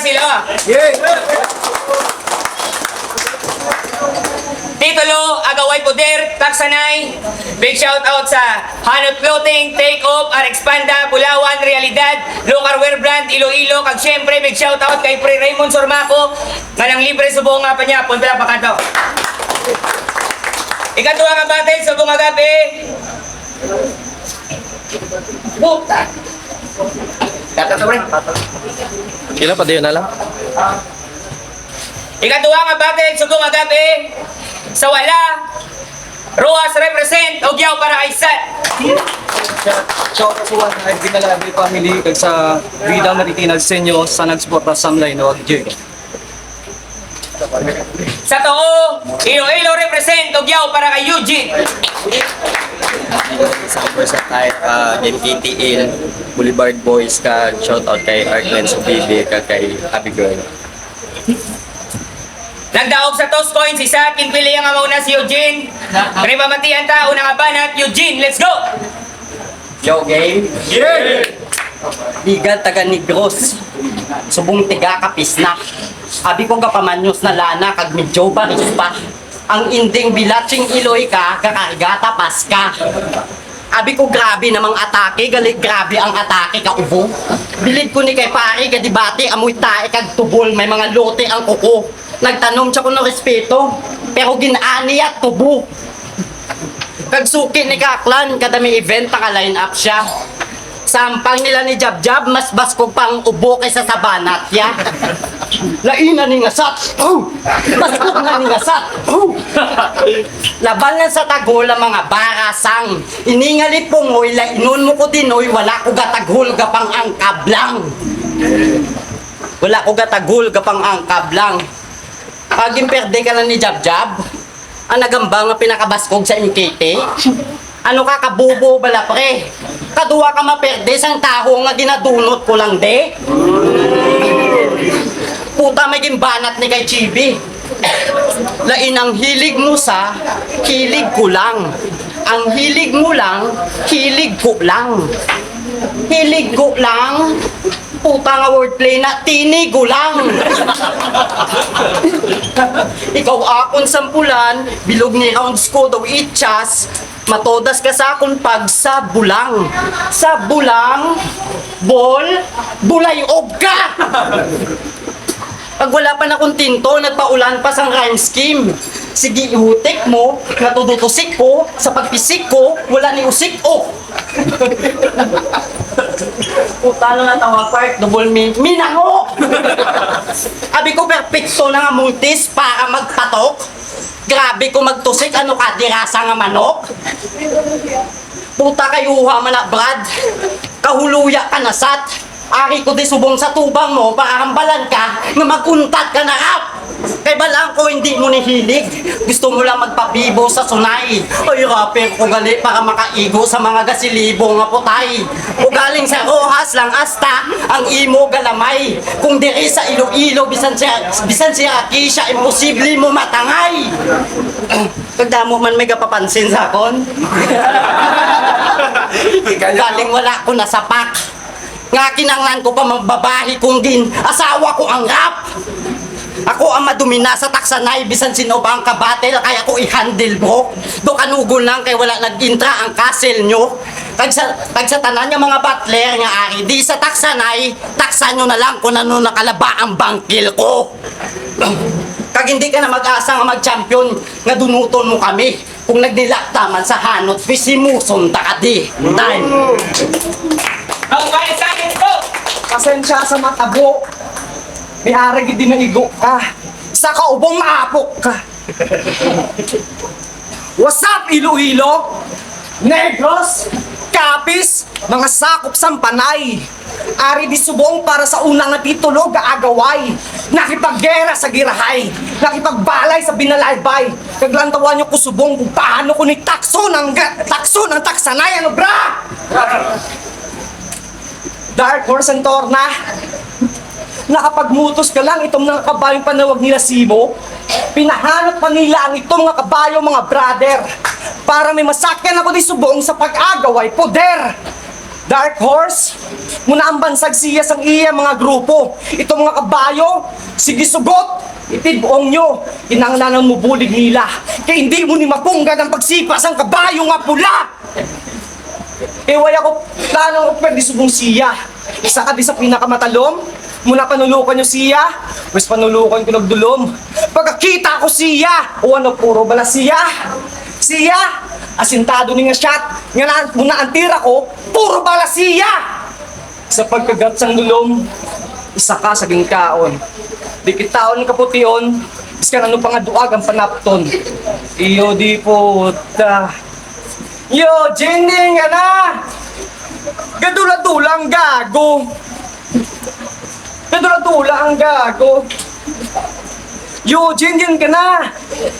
sila. Titulo, Agaway Poder, Taksanay. Big shout out sa Hanot Clothing, Take Off, Arexpanda, Bulawan, Realidad, Local Wear Brand, Iloilo. Kag syempre, big shout out kay Pre Raymond Sormaco, nga nang libre subong nga pa niya. Punta lang pa kanto. Ikaduha nga battle, subong agabi. Buta. Dapat sa pre. Kila pa diyo na lang. Ikaduha nga battle, subong agabi. Sa wala, Roas represent, Ogyaw para kay Sat. Shout out sa one ay Binalabi family kag sa Vida Maritinal Senyo sa nagsuporta sa Samlay no Jig. Sa Too, Iloilo represent, Ogyaw para kay Eugene. Sa person tayo, MKTL, Boulevard Boys ka, shoutout kay Arglen Subibi, kay Abigail. Nagdaog sa toss coin si Sakin, pili ang mauna si Eugene. Ripamatian ta, unang abanat, Eugene, let's go! Yo, game? Bigal taga Negros. Subong tiga kapis na. Abi ko kapamanyos na lana kag medyo baris pa. Ang inding bilatsing iloy ka, kakarigata pas ka. Abi ko grabe namang atake, galit grabe ang atake ka ubo. Bilid ko ni kay pare, kadibati, amoy tae kag tubol, may mga lote ang kuko. Nagtanom siya ko ng respeto, pero ginani at tubo. Kagsuki ni Kaklan, kada may event, naka-line up siya. Sampang nila ni Jab-Jab, mas baskog pang ubo kaysa sa banat, ya. Laina ni ngasat, baskog na ni ngasat, laban lang sa tagol ang mga barasang. Iningali pungoy, lainon mo ko dinoy, wala ko gatagol gapang angkab lang. Wala ko gatagol gapang angkab lang. Paging perde ka lang ni Jab-Jab, ang nagambang na pinakabaskog sa MKT, ano ka kabubo bala pre? Kaduwa ka maperde sang taho nga ginadunot ko lang de. Puta may gimbanat ni kay Chibi. Lain ang hilig mo sa hilig ko lang. Ang hilig mo lang, hilig ko lang. Hilig ko lang. Puta nga wordplay na tinigo lang. Ikaw akon sampulan, bilog ni rounds ko daw itchas. Matodas ka sa akon pag sa bulang. Sa bulang, bulay og ka. Pag wala pa na kong tinto, nagpaulan pa sang rhyme scheme. Sige, ihutik mo, natututusik ko, sa pagpisik ko, wala ni usik o. Puta na natawa part, double minango! Abi ko perfecto na nga multis para magpatok. Grabe ko magtusik, ano ka, dirasa nga manok? Puta kayuha man na Brad, kahuluya ka nasat. Ari ko di subong sa tubang mo, para hambalan ka, nga maguntat ka na rap. Kay balang ko hindi mo nihilig. Gusto mo lang magpabibo sa sunay. Ay rapper ko gali para makaigo sa mga gasilibo nga putay. O galing sa Rojas lang asta ang imo galamay. Kung diri sa Iloilo bisan siya Akisha imposible mo matangay. Pagdamo man may kapapansin sa akon. Galing wala ko nasapak. Nga kinanglan ko pa mababahi kung din asawa ko ang rap. Ako ang madumina sa Taksanay, bisan sino ba ang kabatel, kaya ko i-handle bro. Do kanugol lang kay wala nag-intra ang castle nyo. Kag sa tanan niya mga butler nga ari, di sa Taksanay, taksan nyo na lang kung ano nakalaba ang bangkil ko. Kag hindi ka na mag-asa nga mag-champion, nga dunuton mo kami. Kung nagnilaktaman sa hanot, pisimuson ta ka di. Time. Ang kaya sa akin po! Pasensya sa matabo. May arag din na igo ka. Sa kaubong maapok ka. What's up, Iloilo? Negros? Kapis? Mga sakop sampanay. Ari di subong para sa unang natitulog agaway. Nakipaggera sa girahay. Nakipagbalay sa binalaybay. Kaglantawan niyo ko subong kung paano ko ni takso ng taksanay. Ano bra? Dark Horse and Torna. Nakapagmutos ka lang itong mga kabayong panawag nila Simo. Pinahanap pa nila ang itong mga kabayo mga brother. Para may masakyan ako di subong sa pag-agaway poder. Dark Horse, muna ang bansag siya sang iya mga grupo. Ito mga kabayo, sige sugot, itibuong nyo, inanglanan mo bulig nila. Kaya hindi mo ni mapunggan ang pagsipas ang kabayo nga pula. Iway ako, plano ko pwede subong siya. Isa ka di sa pinakamatalom, muna panulukan nyo siya, wes panulukan ko nagdulom. Pagkakita ko siya, o ano puro bala siya. Siya, asintado ni nga shot, nga na, muna ang tira ko, puro bala siya. Sa pagkagat sang dulom, isa ka sa gingkaon. Di kitaon kapution, iskan ano pa nga duag ang panapton. Iyo di puta. Yo, Jenny nga na! Gadula-dula ang gago! Gadula-dula ang gago! Yo, Jenny ka na!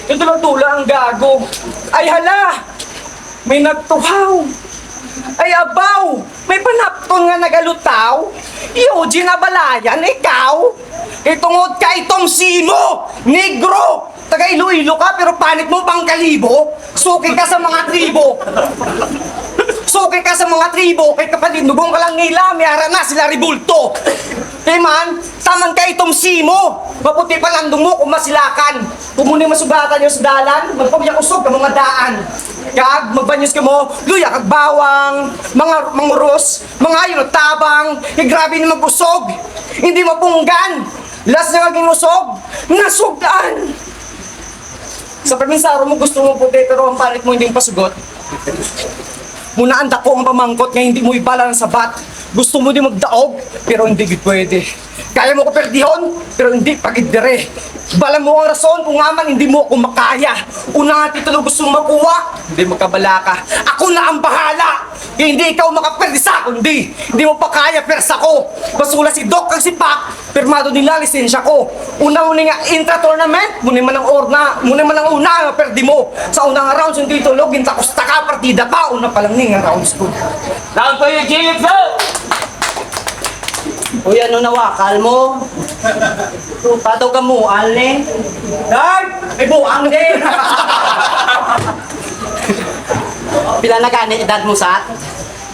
Gadula-dula ang gago! Ay hala! May nagtuhaw! Ay abaw! May panapton nga nagalutaw! Yo, ginabalayan, ikaw! Itungod ka itong simo! Negro! Taga Iloilo ka pero panit mo pang kalibo! Suki ka sa mga tribo! Suki ka sa mga tribo! Kay kapalindugong ka lang nila, may ara na sila ribulto! Kay man, taman ka itong simo! Maputi pa lang mo kung masilakan! Kung muna masugatan nyo sa dalan, magpabyak usog ka mga daan! Kag, magbanyos ka mo, luya kag bawang, mga manguros, mga ayon at tabang, grabe na magusog! Hindi mapunggan! Last na maging usog, nasugan! Sa perminsaro mo gusto mo puti pero ang palit mo hindi pasugot. Muna ang dako ang pamangkot nga hindi mo ibala ng sabat. Gusto mo di magdaog pero hindi gid pwede. Kaya mo ko perdihon pero hindi pagid dire. Bala mo ang rason kung aman hindi mo ako makaya. Una nga titulo gusto mo makuha, hindi magkabala ka. Ako na ang bahala. Hindi ikaw makaperde sa kundi hindi mo pa kaya persa ko. Basula si Doc kang si Pac, pirmado nila lisensya ko. Una-una nga intra-tournament, muna man ang una nga perdi mo. Sa unang rounds hindi tulog, takos taka partida pa, una pa lang ning rounds ko. Round to you, Jimmy Flo! Uy, ano nawakal mo? Pataw ka mo, alin? Dad! May buang din! Pila na gani edad mo sa?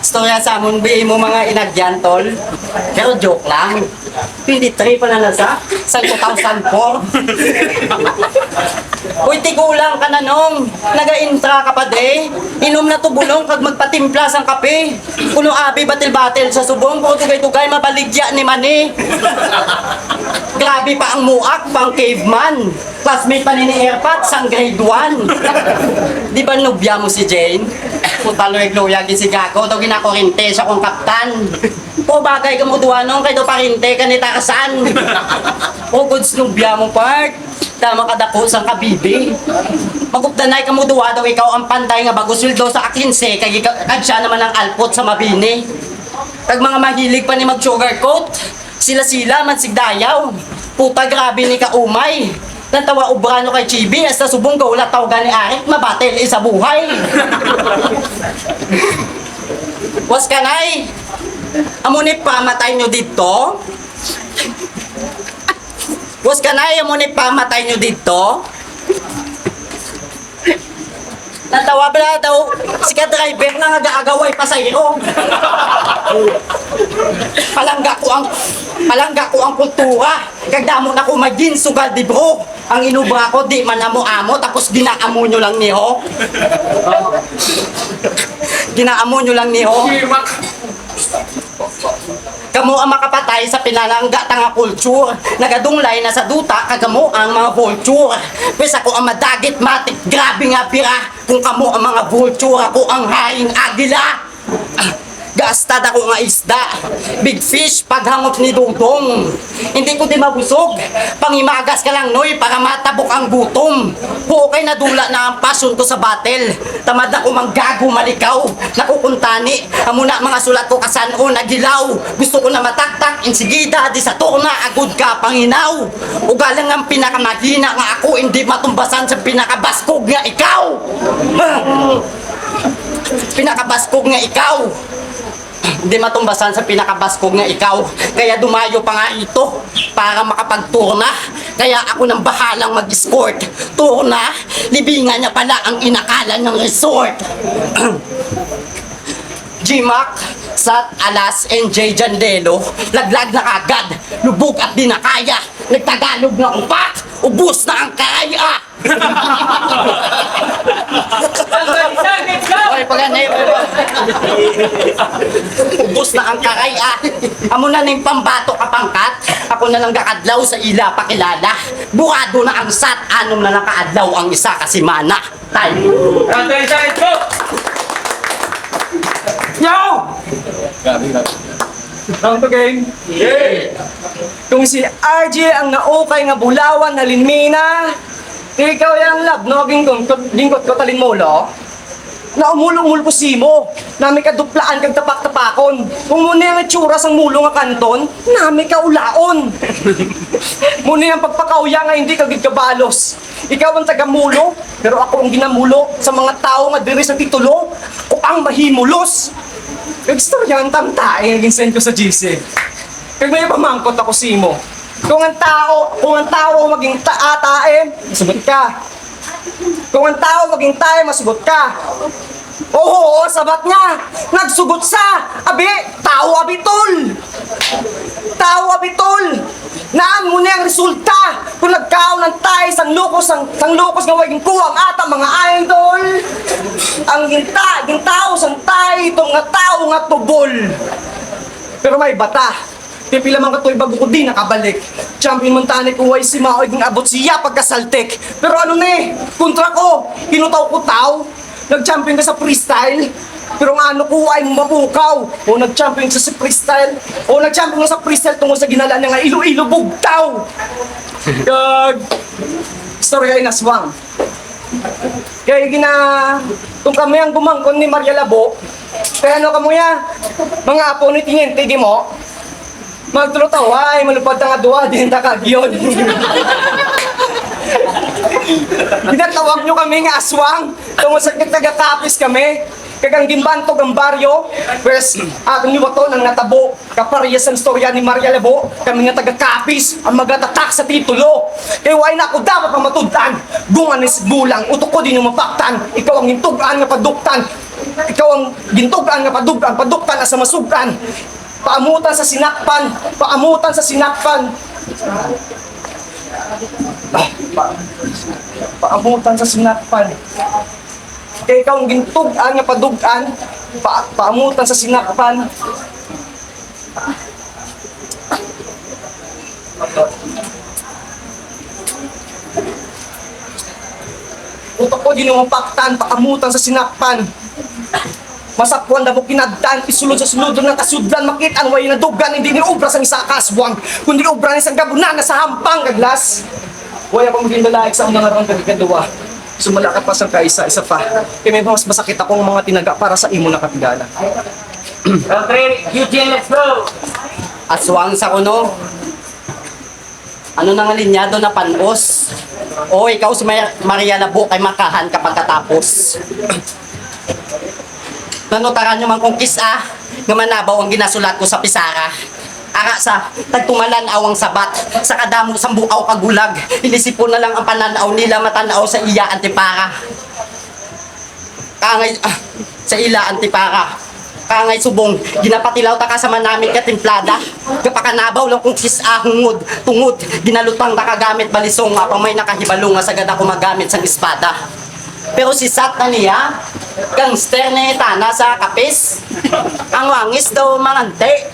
Storya sa amon, bihin mo mga inagyan, tol. Pero joke lang. 23 pa na nasa? Sa 2004. Uy, tigulang ka na nung. Naga-intra ka pa de. Inom na tubulong kag magpatimpla sang kape. Kuno abi batil-batil sa subong. Kung tugay-tugay mabaligya ni Mani. Grabe pa ang muak, pang caveman. Classmate pa ni Airpat sang grade 1. Di ba nubya mo si Jane? Putaloy-gloya si Gago. Daw ginakorinte siya kong kaptan. Po bagay ka mo duwa nung kay do parinte ka ni Takasan. O goods nubya mo part. Tama ka dako sang kabibi. Magupdanay ka mo duwa daw ikaw ang panday nga bago sweldo sa akinse kay kag siya naman ang alpot sa mabini. Kag mga mahilig pa ni mag sugarcoat. Sila man sigdayaw. Puta grabe ni ka umay. Natawa ubrano kay Chibi hasta subong ka wala tawag ni Arik mabatel isa buhay. Was kanay. Amunip pamatay nyo dito? Was kanay amunip pamatay nyo dito? Natawa pala daw si ka-driver na nag-aagaway pa sa iyo. Palangga ko ang kultura. Kagdamo na ko maging sugal di bro. Ang inubra ko di man amo-amo tapos ginaamo nyo lang niho. Ginaamo nyo lang niho. Kamo ang makapatay sa pinalangga tanga culture. Nagadunglay na sa duta kagamo ang mga vulture. Pwes ako ang madagit matik, grabe nga pira. Kung kamo ang mga vulture, ako ang haing agila. Gastad ako nga isda. Big fish paghangop ni Dudong. Hindi ko di mabusog. Pangimagas ka lang noy para matabok ang gutom. Hukay na dula na ang passion ko sa battle. Tamad ako manggago malikaw. Nakukuntani. Amuna mga sulat ko kasano nagilaw. Gusto ko na mataktak. Insigida di sa turna agud ka panginaw. Ugalang ang pinakamagina nga ako hindi matumbasan sa pinakabaskog nga ikaw. Pinakabaskog nga ikaw. Hindi matumbasan sa pinakabaskog nga ikaw. Kaya dumayo pa nga ito para makapagturna. Kaya ako nang bahalang mag-escort. Turna, libingan niya pala ang inakala ng resort. G-Mac, Sat, Alas, NJ Jandelo, laglag na kagad, lubog at di na kaya, nagtagalog na upak, ubus na ang kaya. Oy, paganay mo. Ubus na ang kaya. Amo na ning pambato kapangkat, ako na lang gakadlaw sa ila pakilala. Bukado na ang Sat, anom na nakaadlaw ang isa kasi mana. Time. Yo! Round to game. Kung si RJ ang naukay nga bulawan na linmina, ikaw yung lab, no? Gingkot ko talin mo, lo? Na umulong-umul ko simo, nami ka duplaan kag tapak-tapakon. Kung muna yung itsura sang mulo nga kanton, nami ka ulaon. Muna yung pagpakauya nga hindi ka gigkabalos. Ikaw ang tagamulo, pero ako ang ginamulo sa mga tao nga diri sa titulo, o ang mahimulos. Nagstorya ang tamtae, naging send ko sa GC. Kag may pamangkot ako simo. Kung ang tao maging tae, masugot ka. Kung ang tao maging tae, masugot ka. Oo, sabat niya. Nagsugot sa, abi, tao abitol. Tao abitol. Naan mo na ang resulta. Kung nagkaon ng tayo, sang lukos nga waging kuwang ata mga idol. Ang gintao sang tayo, itong nga tao nga tubol. Pero may bata. Pipila man katoy bago ko di nakabalik. Champion montane ko way si Mao iging abot siya pagkasaltek. Pero ano ne, kontra ko, hinutaw ko tao. Nag-champion ka sa freestyle. Pero nga ano ko ay mapukaw. O nag-champion ka sa freestyle. O nag-champion ka sa freestyle tungkol sa ginala niya nga ilo-ilo bugtaw. Kag storya ay naswang. Kaya kung kami ang gumangkon ni Maria Labo, kaya ano kamuya, mga apo ni Tiniente di mo, magtulutaw ay malupad nga duwa, di na kagyon. Ginatawag nyo kami nga aswang, tungkol sa taga-kapis kami, kagang gimbantog ang baryo, whereas atong niwato ng natabo, kaparehas ang storya ni Maria Labo, kami nga taga-kapis, ang magatatak sa titulo. Kaya why na ako dapat mamatudan, gungan is gulang, utok ko din yung mapaktan, ikaw ang gintugan nga paduktan, ikaw ang gintugan nga paduktan asa masugan. Paamutan sa sinakpan, paamutan sa sinakpan. Paamutan sa sinakpan. Kaya ikaw ang gintugan nga padugan, paamutan sa sinakpan. Utok ko din yung mapaktan, paamutan sa sinakpan. Masakwan na mo kinadaan, isulod sa sulod na kasudlan, makita ang way na dugan, hindi ni obra sa isa kaswang, kundi obra ni isang gabunan na sa hampang kaglas. Wala akong maging lalaik sa mga narang kagikaduwa. Sumala ka pa sa kaisa, isa pa. Kaya may mas masakit akong mga tinaga para sa imo na katigala. Eugene, let's go! Aswang sa kuno. Ano nang linyado na panos? O ikaw si Maria Labo kay makahan kapag katapos. Nanutaran nyo man kong kisa, nga manabaw ang ginasulat ko sa pisara. Ara sa tagtumalan awang sabat, sa kadamo sang bukaw kagulag, inisipon na lang ang pananaw nila matanaw sa iya antipara. Kangay, sa ila antipara. Kangay subong, ginapatilaw ta ka sa manamit katimplada. Kapakanabaw lang kong kisa hungod, tungod, ginalutang nakagamit balisong, apang may nakahibalong nga sagad ako magamit sang espada. Pero si Sat na niya, gangster na itana sa kapis. Ang wangis daw mangante.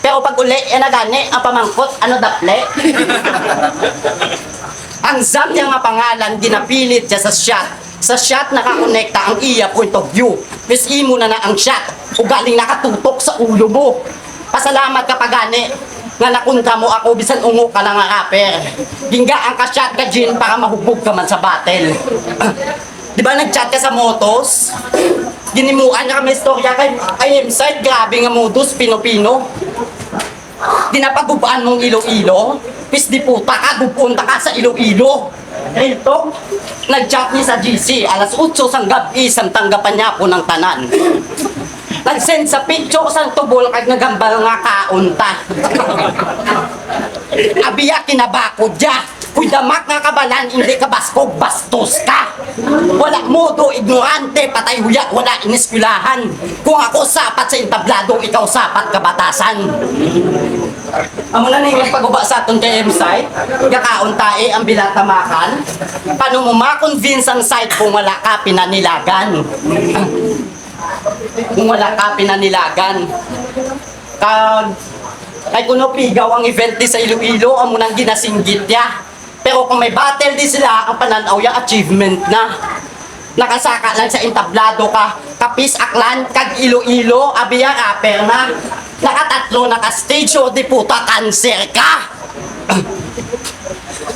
Pero pag uli, nagani, ang pamangkot, ano daple? Ang Zat niya nga pangalan, ginapilit siya sa shot. Sa shot nakakonekta ang iya point of view. Miss imo na ang shot, ugaling nakatutok sa ulo mo. Pasalamat ka pagani, nga nakunta mo ako bisan ungo ka lang nga rapper. Gingga ang ka-shot ka Jin para mahugbog ka man sa battle. Di ba nag-chat ka sa motos? Ginimuan na kami istorya kay IM-site, grabe nga modus, pino-pino. Dinapagubaan mong Iloilo, pis di puta ka, pupunta ka sa Iloilo. Real talk, nag-chat niya sa GC, alas 8 sang gabi, sang tanggapan niya po ng tanan. Nag-send sa picture sang tubol kag nagambal nga kaunta. Abiya kinabako dya. Kung damak nga kabalan, hindi ka baskog, bastos ka. Wala modo, ignorante, patay huya, wala iniskulahan. Kung ako sapat sa entablado, ikaw sapat kabatasan. Amo na ning pag-uba sa atong KM site, gakaon tae ang bilatamakan. Paano mo ma-convince ang site kung wala ka pinanilagan? Kung wala ka pinanilagan. Kay kuno pigaw ang event di sa Iloilo, amo nang ginasinggit ya. Pero kung may battle di sila, ang pananaw yung achievement na. Nakasaka lang sa entablado ka, kapis aklan, kag Iloilo, abiya rapper na. Nakatatlo naka-stage show, di puta cancer ka.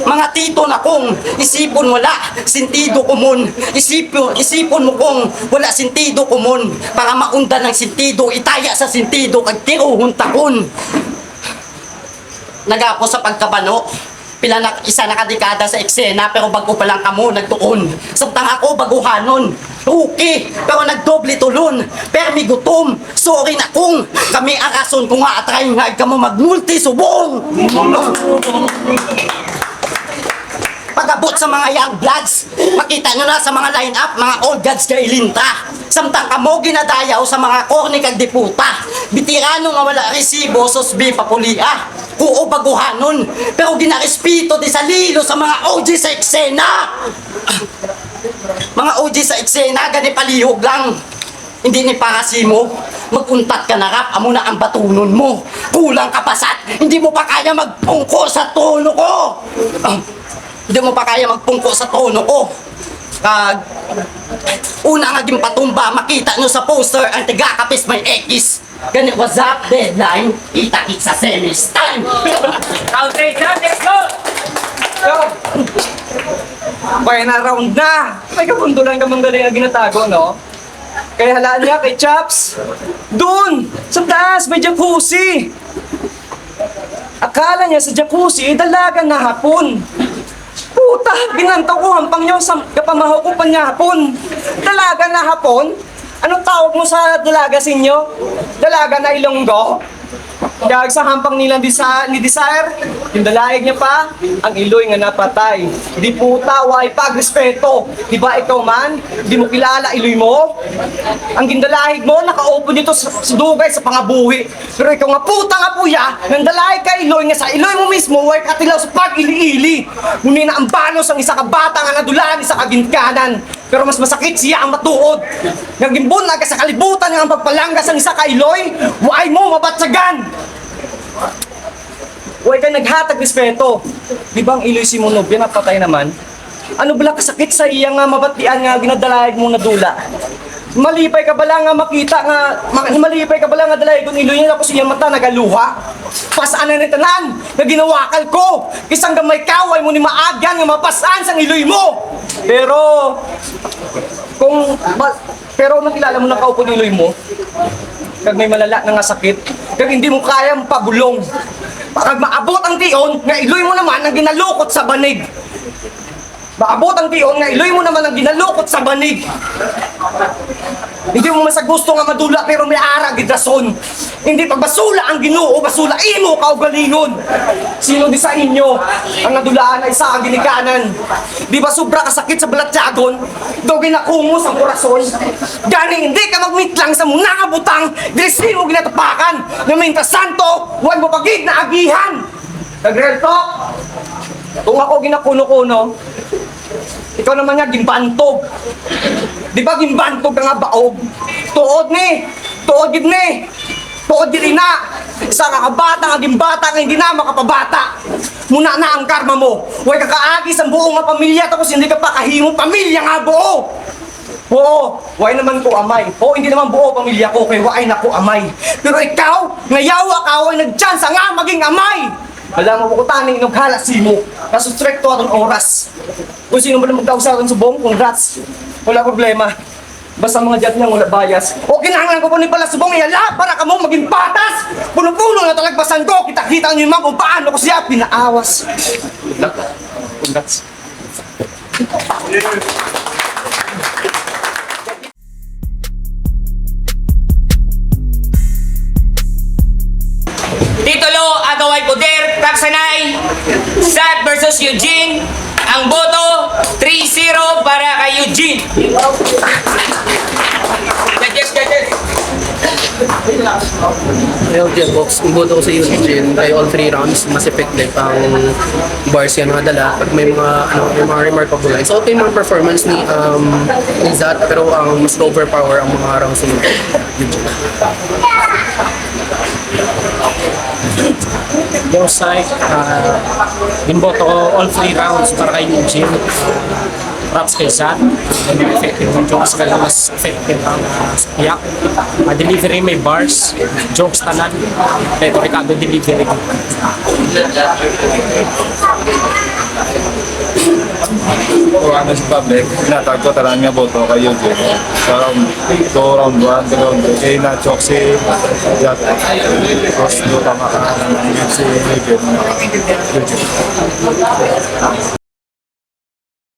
Mga tito na kung isipon wala sentido kumun, isipon mo kung wala sentido kumun, para maundan ng sentido, itaya sa sentido kag tiruhon takon. Nagapo sa pagkabano, isa na kadekada sa eksena, pero bago pa lang kamo nagtuon. Samtang ako baguhanon, okay, pero nagdoble tulon. Permi gutom, sorry na kung kami ang rason kung nga atry nga kamo magmulti subong. Pagabot sa mga young bloods, makita nyo na sa mga line-up, mga old gods kay Ilinta. Samtang kamo ginadayaw sa mga korni kag diputa. Bitirano nga wala resibo, sosbi papulia. Kuo baguhanon, pero ginarespito di sa lilo sa mga OG sa eksena. Mga OG sa eksena, gani palihog lang. Hindi ni Parasimo, maguntat ka na rap, amo na ang batunon mo. Kulang kapasat, hindi mo pa kaya magpungko sa tono ko. Hindi mo pa kaya magpungko sa tono ko. Una nga patumba, makita nyo sa poster, ang tiga-kapis may X. Ganit, what's up, deadline? Kita-kit sa semis time. Round 3, let's go! Yo! Kaya na round na! May kabundulan ka mang galing na ginatago, no? Kaya halaan niya kay Chaps. Doon! Sa taas, may jacuzzi! Akala niya sa jacuzzi, dalagan na hapon. Puta! Ginantaw ko hampang niyo sa kapamahaw ko pa niya hapon. Dalaga na hapon? Anong tawag mo sa dalaga sinyo? Dalaga na Ilonggo? Dahil sa hampang nila ni Desire, yung dalaig niya pa, ang iloy nga napatay. Di puta, way pagrespeto. Di ba ikaw man? Di mo kilala iloy mo? Ang gindalahig mo, naka-open dito sa dugay sa pangabuhi. Pero ikaw nga puta nga puya, nang dalaig ka iloy nga sa iloy mo mismo, way katilaw sa pag-ili-ili. Ngunit na ang banos ang isa ka bata nga nadulaan, isa ka ginkanan. Pero mas masakit siya ang matuod. Nagimbun na ka sa kalibutan nga ang pagpalanggas ang isa ka iloy, way mo mabatsagan. Huwag ka naghatag respeto. Di ba ang iloy si Munob, yan napatay naman? Ano bala kasakit sa iyang nga mabatian nga ginadalayag mo na dula? Malipay ka bala nga makita nga, malipay ka bala nga dalayag kung iloy niya tapos iyang mata nagaluha? Pasaan na tanan na ginawakal ko? Isang gamay kaway mo ni maagyan nga mapasaan sang iloy mo! Pero nakilala mo na kaupo ng iloy mo? Kag may malala na nga sakit, kag hindi mo kayang pabulong. Pag maabot ang tion, nga iloy mo naman ang ginalukot sa banig. Maabot ang tion, nga iloy mo naman ang ginalukot sa banig. Hindi mo man sa gusto nga madula, pero may ara gidrason. Hindi pag basula ang Ginoo, basula imo kaugalingon. Sino di sa inyo ang nadulaan ay isa ang ginikanan? Di ba sobra kasakit sa balatyagon? Daw ginakungos ang korason. Gani hindi ka magmitlang sa muna nga butang, dili mo ginatapakan. Na minta santo, huwag mo pagig na agihan. Nag-real talk. Kung ako ginakuno-kuno, ikaw naman nga gimbantog. Di ba gimbantog ka nga baog? Tuod ni! Tuod gid ni! Tuod gid na! Isa ka kabata nga gimbata nga hindi na makapabata. Muna na ang karma mo. Huwag ka kaagi sa buong nga pamilya tapos hindi ka pa kahimong pamilya nga buo. Oo, why naman ko amay. Oo, hindi naman buo pamilya ko kay why na ko amay. Pero ikaw, ngayawa ka ay nagtsansa nga maging amay. Alam mo ko tani inughala simo. Nasustrek to atong oras. Kung sino man magkausawan sa buong, congrats. Wala problema. Basta mga jat niya wala bias. O kinahanglan ko po ni pala subong iyala para ka mo maging patas. Puno-puno na talagbasan ko. Kita-kita niyo yung kung paano ko siya pinaawas. Congrats. Titulo, Agaway Poder, Taksanay, Sat versus Eugene. Ang boto, 3-0 para kay Eugene. Judges. Ayaw dyan, box. Ang boto ko sa Eugene ay all 3 rounds. Mas effective ang bars yan mga dala. Pag may mga remarkable lines. So, okay mga performance ni Zat, pero ang mas overpower ang mga rounds ni Eugene. Yung side, binboto ko all 3 rounds para kay Eugene. Props kay Zat. May effective ng jokes, kaya mas effective ang iyak. Delivery may bars, jokes tanan. Delikado delivery. O ano sa public, pinatag ko talaan nga boto kay Eugene. So round 1, round 2, kaya na-choke si Jat. Tapos doon tama ka si Eugene.